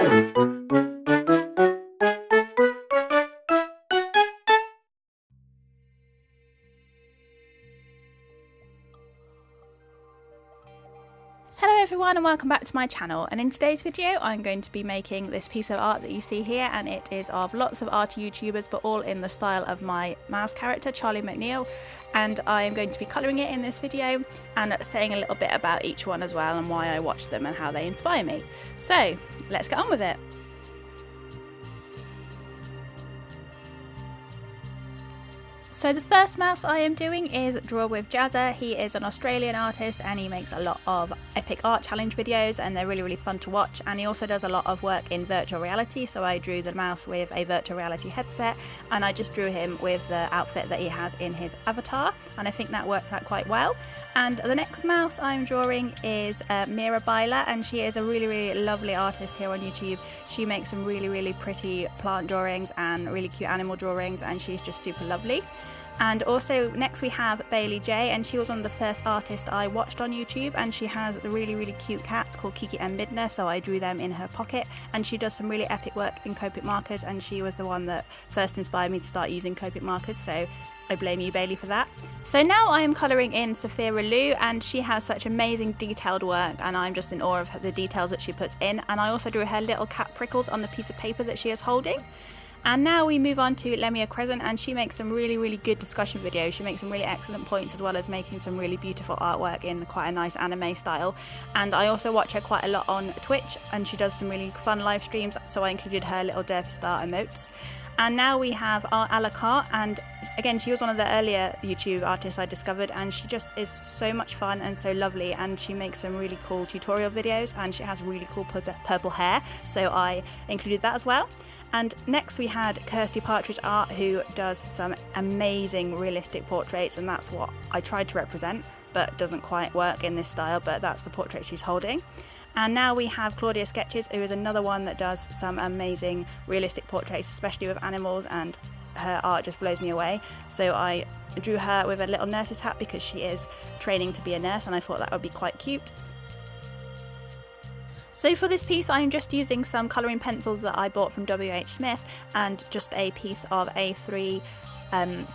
Hello everyone and welcome back to my channel, and in today's video I'm going to be making this piece of art that you see here, and it is of lots of Arty YouTubers but all in the style of my mouse character Charlie McNeil, and I am going to be colouring it in this video and saying a little bit about each one as well and why I watch them and how they inspire me. So let's get on with it. So the first mouse I am doing is Draw with Jazza. He is an Australian artist and he makes a lot of epic art challenge videos, and they're really fun to watch, and he also does a lot of work in virtual reality. So I drew the mouse with a virtual reality headset, and I just drew him with the outfit that he has in his avatar, and I think that works out quite well. And the next mouse I'm drawing is Mira Byler, and she is a really lovely artist here on YouTube. She makes some really pretty plant drawings and really cute animal drawings, and she's just super lovely. And also next we have Bailey J, and she was one of the first artists I watched on YouTube, and she has the really cute cats called Kiki and Midna, so I drew them in her pocket, and she does some really epic work in Copic markers, and she was the one that first inspired me to start using Copic markers, so I blame you, Bailey, for that. So now I am colouring in Saphira Lou, and she has such amazing detailed work, and I'm just in awe of the details that she puts in, and I also drew her little cat prickles on the piece of paper that she is holding. And now we move on to Lemia Crescent, and she makes some really good discussion videos. She makes some really excellent points, as well as making some really beautiful artwork in quite a nice anime style. And I also watch her quite a lot on Twitch, and she does some really fun live streams, so I included her little derpy star emotes. And now we have Art a la carte, and again, she was one of the earlier YouTube artists I discovered, and she just is so much fun and so lovely, and she makes some really cool tutorial videos, and she has really cool purple hair, so I included that as well. And next we had Kirsty Partridge Art, who does some amazing realistic portraits, and that's what I tried to represent, but doesn't quite work in this style, but that's the portrait she's holding. And now we have Claudia Sketches, who is another one that does some amazing realistic portraits, especially with animals, and her art just blows me away. So I drew her with a little nurse's hat because she is training to be a nurse, and I thought that would be quite cute. So for this piece I'm just using some colouring pencils that I bought from WHSmith, and just a piece of A3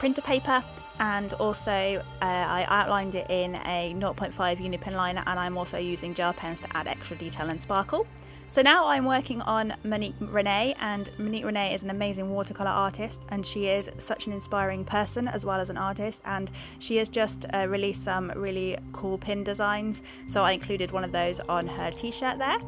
printer paper, and also I outlined it in a 0.5 Unipin liner, and I'm also using gel pens to add extra detail and sparkle. So now I'm working on Monique Renee, and Monique Renee is an amazing watercolour artist, and she is such an inspiring person as well as an artist, and she has just released some really cool pin designs, so I included one of those on her t-shirt there.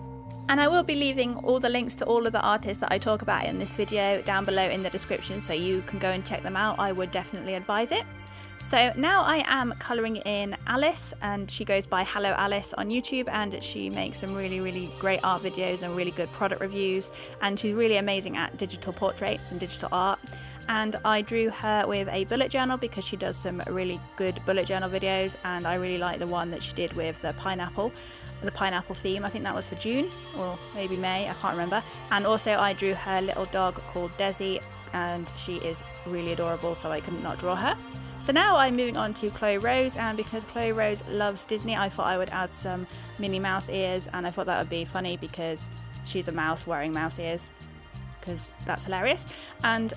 And I will be leaving all the links to all of the artists that I talk about in this video down below in the description, so you can go and check them out. I would definitely advise it. So now I am colouring in Alice, and she goes by Hello Alice on YouTube, and she makes some really great art videos and really good product reviews, and she's really amazing at digital portraits and digital art. And I drew her with a bullet journal because she does some really good bullet journal videos, and I really like the one that she did with the pineapple theme. I think that was for June or maybe May, I can't remember. And also I drew her little dog called Desi, and she is really adorable, so I couldn't not draw her. So now I'm moving on to Chloe Rose, and because Chloe Rose loves Disney, I thought I would add some Minnie Mouse ears, and I thought that would be funny because she's a mouse wearing mouse ears, because that's hilarious. And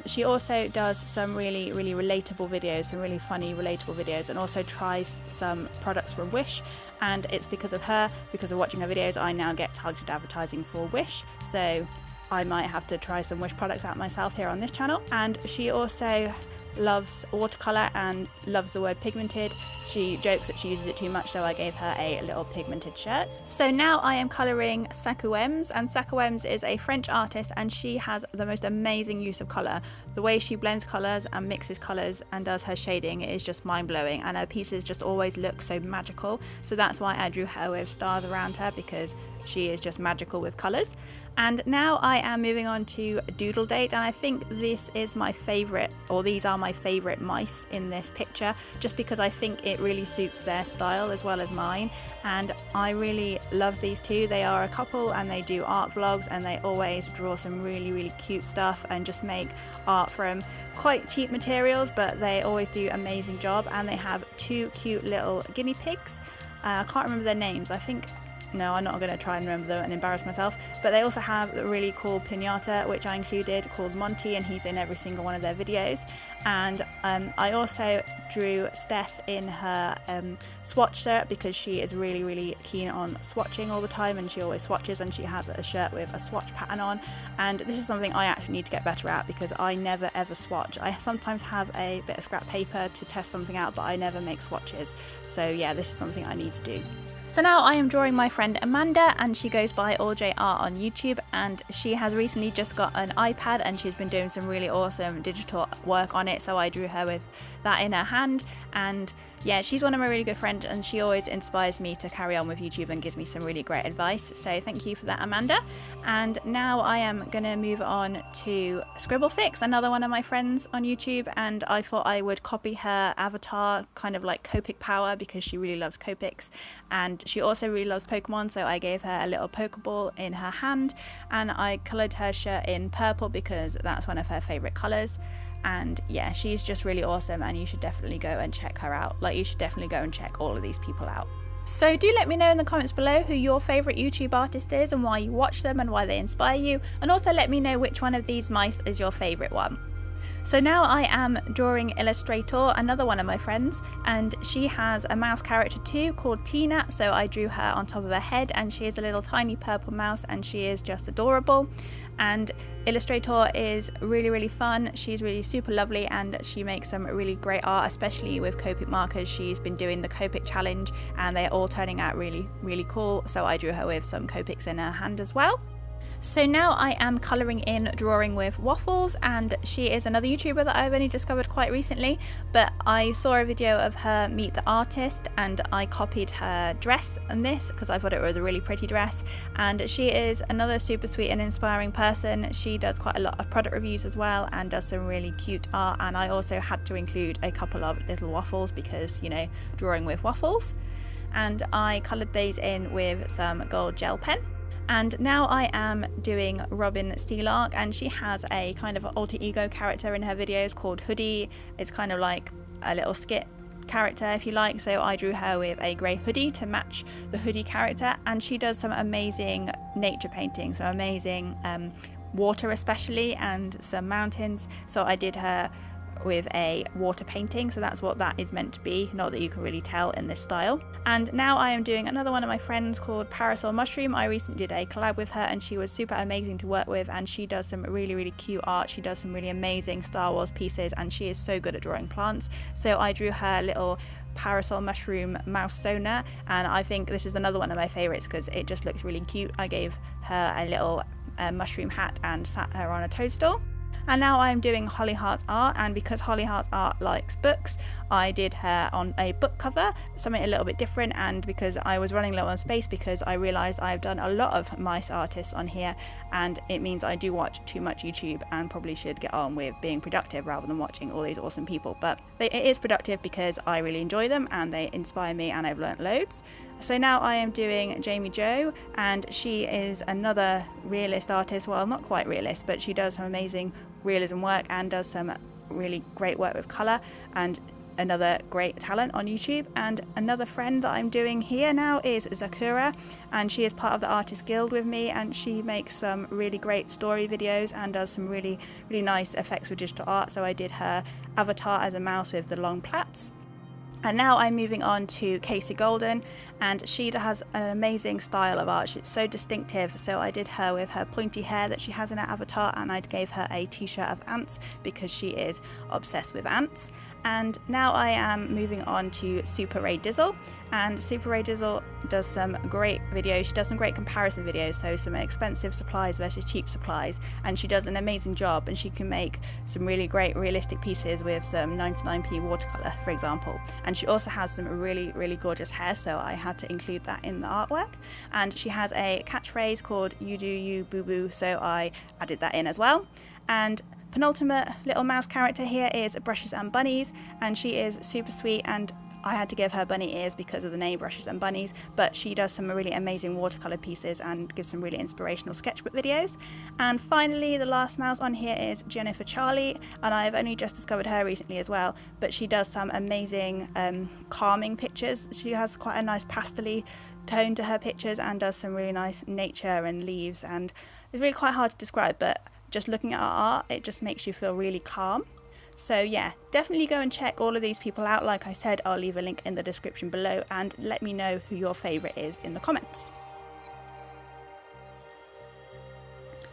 she also does some really relatable videos, some really funny relatable videos, and also tries some products from Wish, and it's because of her, because of watching her videos, I now get targeted advertising for Wish, so I might have to try some Wish products out myself here on this channel. And she also loves watercolour and loves the word pigmented. She jokes that she uses it too much, so I gave her a little pigmented shirt. So now I am colouring Saku Ems, and Saku Ems is a French artist, and she has the most amazing use of colour. The way she blends colours and mixes colours and does her shading is just mind-blowing, and her pieces just always look so magical. So that's why I drew her with stars around her, because she is just magical with colours. And now I am moving on to Doodle Date, and I think this is my favourite, or these are my favourite mice in this picture, just because I think it really suits their style as well as mine, and I really love these two. They are a couple and they do art vlogs, and they always draw some really cute stuff and just make art from quite cheap materials, but they always do an amazing job. And they have two cute little guinea pigs. I can't remember their names. I think no, I'm not going to try and remember them and embarrass myself. But they also have a really cool pinata, which I included, called Monty, and he's in every single one of their videos. And I also drew Steph in her swatch shirt, because she is really keen on swatching all the time, and she always swatches, and she has a shirt with a swatch pattern on. And this is something I actually need to get better at, because I never ever swatch. I sometimes have a bit of scrap paper to test something out, but I never make swatches. So yeah, this is something I need to do. So now I am drawing my friend Amanda, and she goes by AllJR on YouTube, and she has recently just got an iPad, and she's been doing some really awesome digital work on it, so I drew her with that in her hand. And yeah, she's one of my really good friends, and she always inspires me to carry on with YouTube and gives me some really great advice, so thank you for that, Amanda. And now I am going to move on to Scribblefix, another one of my friends on YouTube, and I thought I would copy her avatar, kind of like Copic power, because she really loves Copics, and she also really loves Pokemon, so I gave her a little Pokeball in her hand, and I coloured her shirt in purple because that's one of her favourite colours. And yeah, she's just really awesome, and you should definitely go and check her out. Like, you should definitely go and check all of these people out. So do let me know in the comments below who your favourite YouTube artist is, and why you watch them, and why they inspire you, and also let me know which one of these mice is your favourite one. So now I am drawing Illustrator, another one of my friends, and she has a mouse character too called Tina, so I drew her on top of her head, and she is a little tiny purple mouse, and she is just adorable. And Illustrator is really fun. She's really super lovely, and she makes some really great art, especially with Copic markers. She's been doing the Copic challenge, and they're all turning out really cool, so I drew her with some Copics in her hand as well. So now I am colouring in Drawing with Waffles, and she is another YouTuber that I've only discovered quite recently, but I saw a video of her meet the artist, and I copied her dress and this because I thought it was a really pretty dress. And she is another super sweet and inspiring person. She does quite a lot of product reviews as well, and does some really cute art, and I also had to include a couple of little waffles because, you know, drawing with waffles. And I coloured these in with some gold gel pen. And now I am doing Robin Sealark, and she has a kind of alter ego character in her videos called Hoodie. It's kind of like a little skit character, if you like, so I drew her with a grey hoodie to match the hoodie character. And she does some amazing nature painting, some amazing water especially, and some mountains, so I did her with a water painting, so that's what that is meant to be, not that you can really tell in this style. And now I am doing another one of my friends called Parasol Mushroom. I recently did a collab with her, and she was super amazing to work with, and she does some really cute art. She does some really amazing Star Wars pieces, and she is so good at drawing plants, so I drew her little Parasol Mushroom micesonas, and I think this is another one of my favorites because it just looks really cute. I gave her a little mushroom hat and sat her on a toadstool. And now I'm doing Holly Heart's art, and because Holly Heart's art likes books, I did her on a book cover, something a little bit different. And because I was running low on space, because I realised I've done a lot of mice artists on here, and it means I do watch too much YouTube and probably should get on with being productive rather than watching all these awesome people. But it is productive because I really enjoy them and they inspire me, and I've learnt loads. So now I am doing Jamie Jo, and she is another realist artist. Well, not quite realist, but she does some amazing realism work and does some really great work with colour, and another great talent on YouTube. And another friend that I'm doing here now is Zakura, and she is part of the Artist Guild with me, and she makes some really great story videos and does some really nice effects with digital art. So I did her avatar as a mouse with the long plaits. And now I'm moving on to Casey Golden, and she has an amazing style of art. She's so distinctive, so I did her with her pointy hair that she has in her avatar, and I gave her a t-shirt of ants because she is obsessed with ants. And now I am moving on to Super Ray Dizzle, and Super Ray Dizzle does some great videos. She does some great comparison videos, so some expensive supplies versus cheap supplies, and she does an amazing job, and she can make some really great realistic pieces with some 99p watercolour, for example. And she also has some really gorgeous hair, so I had to include that in the artwork. And she has a catchphrase called "You do you, boo boo," so I added that in as well. And penultimate little mouse character here is Brushes and Bunnies, and she is super sweet, and I had to give her bunny ears because of the name Brushes and Bunnies, but she does some really amazing watercolour pieces and gives some really inspirational sketchbook videos. And finally, the last mouse on here is Jennifer Charlie, and I've only just discovered her recently as well, but she does some amazing calming pictures. She has quite a nice pastel-y tone to her pictures and does some really nice nature and leaves, and it's really quite hard to describe, but just looking at her art, it just makes you feel really calm. So yeah, definitely go and check all of these people out. Like I said, I'll leave a link in the description below, and let me know who your favourite is in the comments.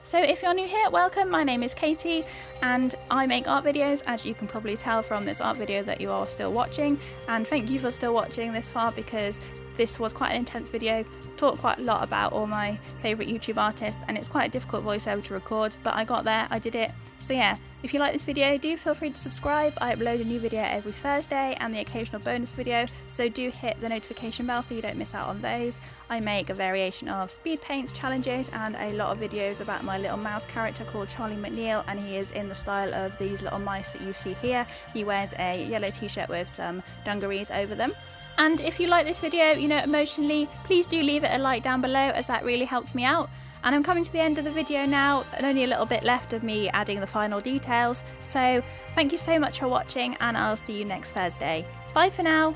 So if you're new here, welcome, my name is Katie and I make art videos, as you can probably tell from this art video that you are still watching, and thank you for still watching this far, because this was quite an intense video, talked quite a lot about all my favourite YouTube artists, and it's quite a difficult voiceover to record, but I got there, I did it. So yeah, if you like this video, do feel free to subscribe. I upload a new video every Thursday and the occasional bonus video, so do hit the notification bell so you don't miss out on those. I make a variation of speed paints, challenges, and a lot of videos about my little mouse character called Charlie McNeil, and he is in the style of these little mice that you see here. He wears a yellow t-shirt with some dungarees over them. And if you like this video, emotionally, please do leave it a like down below, as that really helps me out. And I'm coming to the end of the video now, and only a little bit left of me adding the final details. So thank you so much for watching, and I'll see you next Thursday. Bye for now.